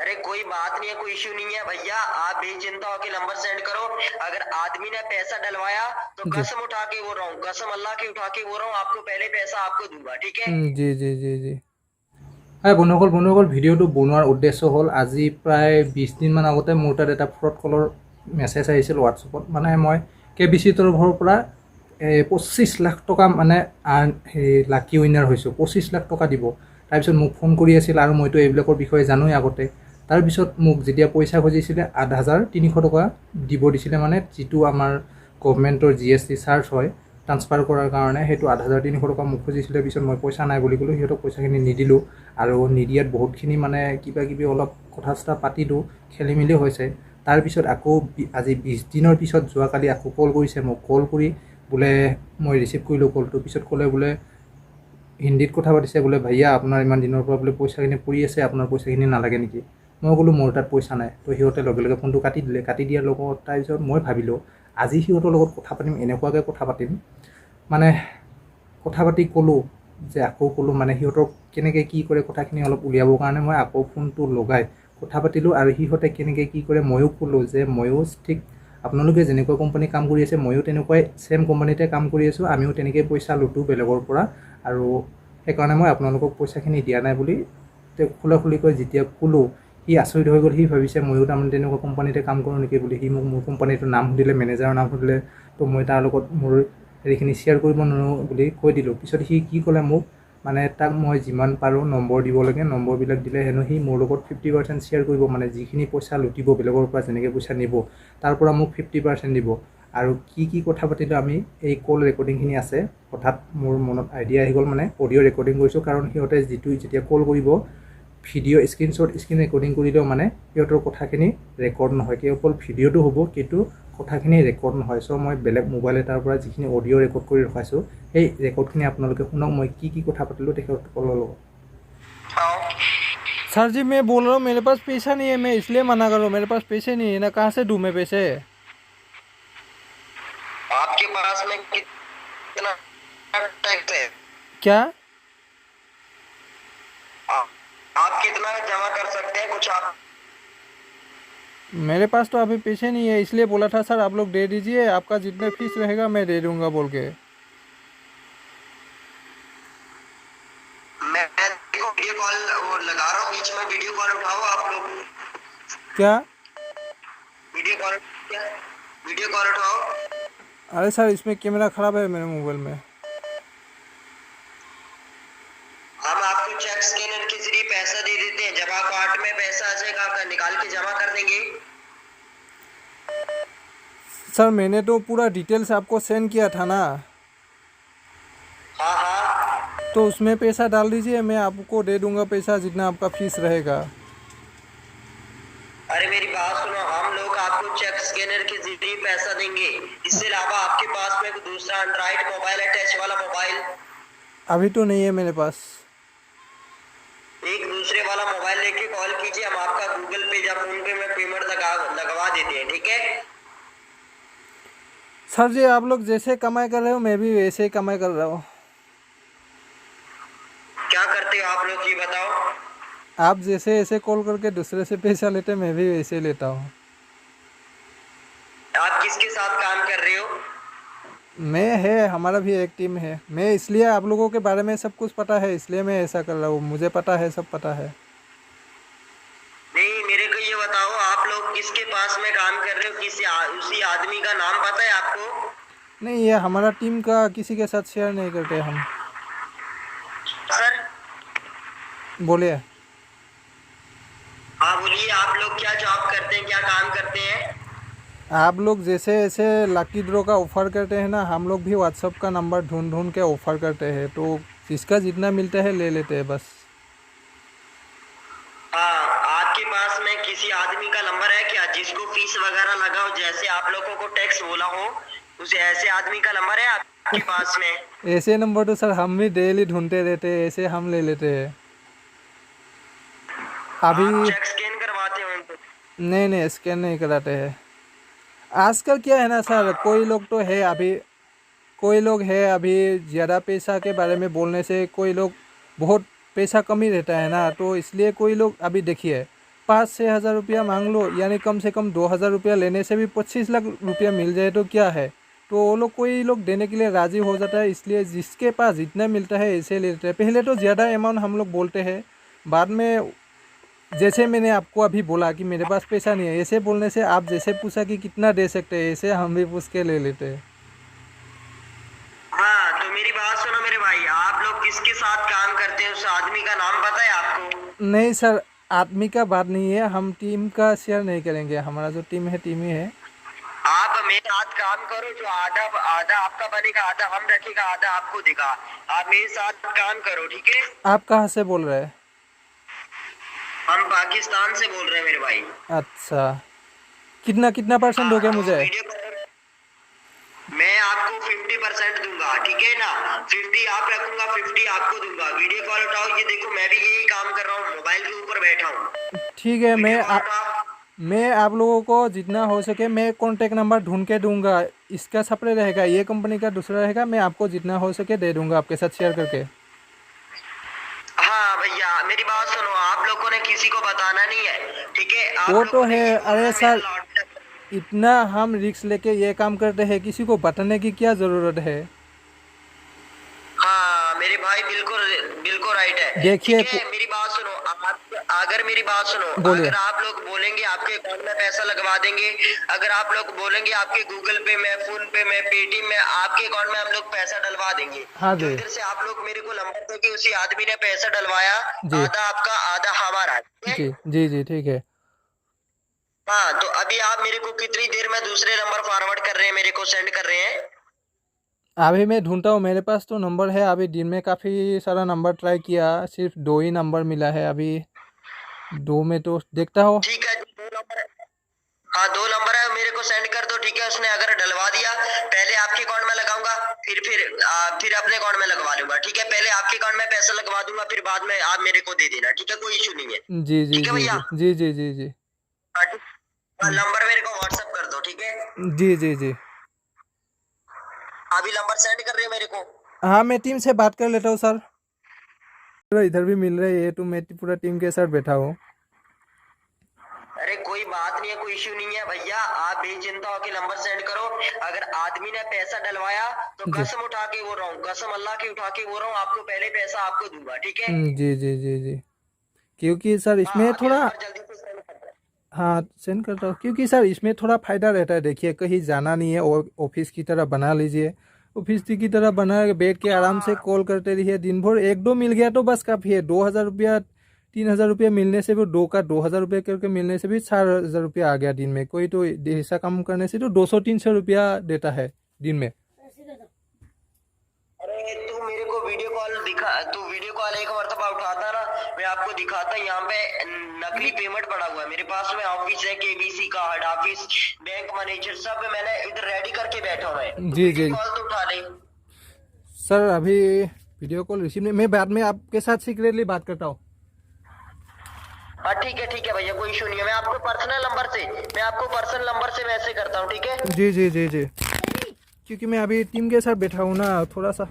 अरे कोई बात नहीं है, कोई इश्यू नहीं है भैया, आप बेचिंता होकर नंबर सेंड करो। अगर आदमी ने पैसा डलवाया तो जी। कसम उठा के बोल रहा हूँ, कसम अल्लाह की उठा के बोल रहा हूँ, आपको पहले पैसा आपको दूंगा, ठीक है। जी जी जी जी। হয় বন্ধুসকল ভিডিঅ'টো বনোৱাৰ উদ্দেশ্য হ'ল আজি প্ৰায় 20 দিনমান আগতে মোৰ তাত এটা ফ্ৰড কলৰ মেছেজ আহিছিল হোৱাটছএপত। মানে মই KBC তৰফৰ পৰা 25 লাখ টকা মানে লাকি উইনাৰ হৈছোঁ, 25 লাখ টকা দিব। তাৰপিছত মোক ফোন কৰি আছিল আৰু মইতো এইবিলাকৰ বিষয়ে জানোৱেই আগতে। তাৰপিছত মোক যেতিয়া পইচা খুজিছিলে 8,300 টকা দিব দিছিলে, মানে যিটো আমাৰ গভৰ্ণমেণ্টৰ GST চাৰ্জ হয় ট্ৰান্সফাৰ কৰাৰ কাৰণে, সেইটো 8,300 টকা মোক খুজিছিলে। পিছত মই পইচা নাই বুলি ক'লোঁ, সিহঁতক পইচাখিনি নিদিলোঁ আৰু নিদিয়াত বহুতখিনি মানে কিবা কিবি অলপ কথা চথা পাতিলোঁ, খেলি মেলি হৈছে। তাৰপিছত আকৌ আজি 20 দিনৰ পিছত যোৱাকালি আকৌ কল কৰিছে মোক। কল কৰি বোলে মই ৰিচিভ কৰিলোঁ কলটো, পিছত ক'লে বোলে হিন্দীত কথা পাতিছে, বোলে ভাইয়া আপোনাৰ ইমান দিনৰ পৰা বোলে পইচাখিনি পৰি আছে, আপোনাৰ পইচাখিনি নালাগে নেকি। মই ক'লোঁ মোৰ তাত পইচা নাই। তো সিহঁতে লগে লগে ফোনটো কাটি দিলে। কাটি দিয়াৰ লগত তাৰপিছত মই ভাবিলোঁ আজি সিহঁতৰ লগত কথা পাতিম, এনেকুৱাকৈ কথা পাতিম মানে কথা পাতি ক'লোঁ যে আকৌ ক'লোঁ মানে সিহঁতক কেনেকৈ কি কৰে কথাখিনি অলপ উলিয়াবৰ কাৰণে মই আকৌ ফোনটো লগাই কথা পাতিলোঁ। আৰু সিহঁতে কেনেকৈ কি কৰে ময়ো ক'লোঁ যে ময়ো ঠিক আপোনালোকে যেনেকুৱা কোম্পানী কাম কৰি আছে ময়ো তেনেকুৱাই ছেম কোম্পানীতে কাম কৰি আছোঁ, আমিও তেনেকৈ পইচা লুটোঁ বেলেগৰ পৰা, আৰু সেইকাৰণে মই আপোনালোকক পইচাখিনি দিয়া নাই বুলি তেওঁ খোলাখুলিকৈ যেতিয়া ক'লোঁ, সি আচৰিত হৈ গ'ল। সি ভাবিছে ময়ো তাৰমানে তেনেকুৱা কোম্পানীতে কাম কৰোঁ নেকি বুলি। সি মোক মোৰ কোম্পানীটোৰ নাম সুধিলে, মেনেজাৰৰ নাম সুধিলে। তো মই তাৰ লগত মোৰ হেৰিখিনি শ্বেয়াৰ কৰিব নোৱাৰোঁ বুলি কৈ দিলোঁ। পিছত সি কি ক'লে মোক, মানে তাক মই যিমান পাৰোঁ নম্বৰ দিব লাগে, নম্বৰবিলাক দিলে হেনো সি মোৰ লগত 50% শ্বেয়াৰ কৰিব, মানে যিখিনি পইচা লুটিব বেলেগৰ পৰা, যেনেকৈ পইচা নিব তাৰ পৰা মোক 50% দিব। আৰু কি কথা পাতিলোঁ আমি, এই কল ৰেকৰ্ডিংখিনি আছে। হঠাৎ মোৰ মনত আইডিয়া আহি গ'ল, মানে অডিঅ' ৰেকৰ্ডিং কৰিছোঁ, কাৰণ সিহঁতে যেতিয়া কল কৰিব ভিডিঅ' স্ক্ৰীন ৰেকৰ্ডিং কৰিলেও মানে সিহঁতৰ কথাখিনি ৰেকৰ্ড নহয়, কেৱল ভিডিঅ'টো হ'ব কিন্তু কথাখিনি ৰেকৰ্ড নহয়। চ' মই বেলেগ মোবাইল এটাৰ পৰা যিখিনি অডিঅ' ৰেকৰ্ড কৰি ৰখাইছোঁ সেই ৰেকৰ্ডখিনি আপোনালোকে শুনক, মই কি কথা পাতিলোঁ তেখেতসকলৰ লগত। सर जी मैं बोल रहा हूँ मेरे पास पैसा नहीं है, मैं इसलिए मना कर रहा हूँ, मेरे पास पैसे नहीं है ना, कहाँ से दूँ मैं पैसे। आपके पास में कितना टैक्स है? क्या? आप आप कितना जमा कर सकते हैं कुछ आप? मेरे पास तो अभी पैसे नहीं है, इसलिए बोला था सर आप लोग दे दीजिए, आपका जितने फीस रहेगा मैं दे दूंगा बोल के। मैं देखो वीडियो कॉल वो लगा रहा हूँ, बीच में वीडियो कॉल उठाओ आप लोग। क्या? वीडियो कॉल, वीडियो कॉल उठाओ। अरे सर इसमें कैमरा ख़राब है मेरे मोबाइल में। हम आपको चेक स्कैनर के जरिए पैसा दे देते हैं, जब आप कार्ड में पैसा आ जाएगा आपका निकाल के जमा कर देंगे। सर मैंने तो पूरा डिटेल्स आपको सेंड किया था ना, हाँ हाँ, तो उसमें पैसा डाल दीजिए, मैं आपको दे दूंगा पैसा जितना आपका फीस रहेगा। अरे मेरी बात सुनो, हम लोग आपको चेक स्कैनर के जरिए पैसा देंगे। इससे अलावा आपके पास में कोई दूसरा एंड्रॉइड मोबाइल है, टच वाला मोबाइल? अभी तो नहीं है मेरे पास। एक दूसरे वाला मोबाइल लेके कॉल कीजिए, हम आपका गूगल पे या फोन पे में पेमेंट लगवा देते हैं, ठीक है। सर जी आप लोग जैसे कमाई कर रहे हो मैं भी वैसे ही कमाई कर रहा हूँ। क्या करते हो आप लोग ये बताओ? आप जैसे ऐसे कॉल करके दूसरे से पैसा लेते मैं भी वैसे ही लेता हूँ। आप किसके साथ काम कर रहे हो? मैं है, हमारा भी एक टीम है। मैं इसलिए आप लोगों के बारे में सब कुछ पता है, इसलिए मैं ऐसा कर रहा हूँ, मुझे पता है, सब पता है। नहीं, मेरे को ये बताओ, आप लोग किसके पास में काम कर रहे हो, उसी आदमी का नाम पता है आपको? नहीं ये हमारा टीम का किसी के साथ शेयर नहीं करते हम। सर, बोलिए। हाँ बोलिए, आप लोग क्या जॉब करते हैं, क्या काम करते हैं? आप लोग जैसे ऐसे लकी ड्रॉ का ऑफ़र करते हैं ना, हम लोग भी व्हाट्सअप का नंबर ढूंढ ढूंढ के ऑफ़र करते हैं, तो जिसका जितना मिलता है ले लेते हैं बस। हाँ, आपके पास में किसी आदमी का नंबर है क्या जिसको फीस वगैरह लगा हो, जैसे आप लोगों को टैक्स बोला हो, उसे ऐसे आदमी का नंबर है आपके पास में? ऐसे नंबर तो सर हम भी डेली ढूंढते रहते हैं, ऐसे हम ले लेते हैं अभी। आप चेक स्कैन करवाते हो उनको? नहीं नहीं स्कैन नहीं कराते हैं। आजकल क्या है ना सर, कोई लोग तो है अभी, कोई लोग है अभी ज़्यादा पैसा के बारे में बोलने से कोई लोग बहुत पैसा कम ही रहता है ना, तो इसलिए कोई लोग अभी देखिए 5-6 हज़ार रुपया मांग लो, यानी कम से कम 2,000 रुपया लेने से भी 25 लाख रुपया मिल जाए तो क्या है। तो वो लोग कोई लोग देने के लिए राज़ी हो जाता है, इसलिए जिसके पास जितना मिलता है ऐसे ले लेते हैं। पहले तो ज़्यादा अमाउंट हम लोग बोलते हैं, बाद में जैसे मैंने आपको अभी बोला कि मेरे पास पैसा नहीं है, ऐसे बोलने से आप जैसे पूछा कि कितना दे सकते हैं, ऐसे हम भी पूछ के ले लेते हैं। हाँ तो मेरी बात सुनो मेरे भाई, आप लोग किसके साथ काम करते हैं, उस आदमी का नाम पता है आपको? नहीं सर, आदमी का बात नहीं है, हम टीम का शेयर नहीं करेंगे, हमारा जो टीम है टीम ही है। आप मेरे साथ काम करो, जो आधा आधा आपका बनेगा, आधा हम रखेगा, आधा आपको देगा। आप मेरे साथ काम करो, ठीक है? आप कहाँ से बोल रहे हैं? हम पाकिस्तान से बोल रहे हैं मेरे भाई। अच्छा, कितना कितना परसेंट दोगे मुझे? मैं आपको 50% दूंगा, ठीक है ना? 50 आप रखूंगा, 50 आपको दूंगा। वीडियो कॉल उठाओ, ये देखो मैं भी यही काम कर रहा हूँ, मोबाइल के ऊपर बैठा हूँ। ठीक है, मैं आप लोगों को जितना हो सके मैं कॉन्टेक्ट नंबर ढूंढ के दूंगा। इसका सप्लाई रहेगा, ये कंपनी का दूसरा रहेगा, मैं आपको जितना हो सके दे दूंगा आपके साथ शेयर करके। हाँ भैया मेरी बात सुनो, आप लोगों ने किसी को बताना नहीं है, ठीक है? आप वो तो लोगों ने है, ये अरे बोलना सर मेरा लॉट- इतना हम रिस्क लेके ये काम करते हैं, किसी को बताने की क्या ज़रूरत है। हाँ मेरे भाई बिल्कुल बिल्कुल राइट है। देखिए ठीक है, मेरी बात सुनो, अगर मेरी बात सुनो, बोलिए। अगर आप लोग बोलेंगे आपके अकाउंट में पैसा लगवा देंगे, अगर आप लोग बोलेंगे आपके गूगल पे में, फोन पे में, पेटीएम में, आपके अकाउंट में हम लोग पैसा डलवा देंगे। हाँ जो जी इधर से आप लोग मेरे को नंबर दे के उसी आदमी ने पैसा डलवाया, जी आधा आपका आधा हमारा, ठीक है? जी जी जी ठीक है। हाँ तो अभी आप मेरे को कितनी देर में दूसरे नंबर फॉरवर्ड कर रहे हैं, मेरे को सेंड कर रहे हैं? अभी मैं ढूंढता हूँ, मेरे पास तो नंबर है, अभी दिन में काफ़ी सारा नंबर ट्राई किया, सिर्फ 2 ही नंबर मिला है अभी। 2 में तो देखता हो। ठीक है, 2 नंबर, हाँ 2 नंबर है, मेरे को सेंड कर दो, ठीक है? उसने अगर डलवा दिया, पहले आपके अकाउंट में लगाऊंगा, फिर अपने अकाउंट में लगवा लूंगा, ठीक है? पहले आपके अकाउंट में पैसा लगवा दूंगा, फिर बाद में आप मेरे को दे देना, ठीक है? कोई इशू नहीं है, जी जी ठीक है जी भैया? जी जी जी जी हाँ, नंबर मेरे को व्हाट्सएप कर दो, ठीक है? जी जी जी। अभी नंबर सेंड कर रहे हो मेरे को? हाँ मैं टीम से बात कर लेता हूँ सर, इधर भी मिल रही है तो मैं पूरा टीम के साथ बैठा हूँ। अरे कोई बात नहीं है, कोई इश्यू नहीं है भैया, आप बेचिंता होकर नंबर सेंड करो। अगर आदमी ने पैसा डलवाया तो जी कसम उठा के बोल रहा हूँ, कसम अल्लाह की उठा के बोल रहा हूँ, आपको पहले पैसा आपको दूंगा, ठीक है? जी जी जी जी। क्योंकि सर हाँ इसमें अभी थोड़ा, नंबर जल्दी से सेंड कर दो। हाँ सेंड करता हूँ, क्योंकि सर इसमें थोड़ा फ़ायदा रहता है। देखिए कहीं जाना नहीं है, और ऑफिस की तरह बना लीजिए, ऑफिस की तरह बना के बैठ के आराम से कॉल करते रहिए दिन भर। 1-2 मिल गया तो बस काफ़ी है। 2,000 रुपया 3,000 रुपया मिलने से भी, 2 का 2,000 रुपया करके मिलने से भी 4,000 रुपया आ गया दिन में। कोई तो ऐसा काम करने से तो 200-300 रुपया देता है दिन में। अरे तू मेरे को वीडियो कॉल दिखा, तू वीडियो कॉल एक मरतबा उठाता ना, मैं आपको दिखाता। यहाँ पे नकली पेमेंट पड़ा हुआ है मेरे पास में, ऑफिस है, केबीसी का हेड ऑफिस, बैंक मैनेजर, सब मैंने इधर रेडी करके बैठा हुआ है। जी जी कॉल तो उठा ले। सर, अभी वीडियो कॉल रिसीव नहीं, मैं बाद में आपके साथ सीक्रेटली बात करता हूँ। हाँ ठीक है भैया, कोई इशू नहीं है। मैं आपको पर्सनल नंबर से मैसेज करता हूँ, ठीक है? जी जी जी जी, क्योंकि मैं अभी टीम के साथ बैठा हूँ ना, थोड़ा सा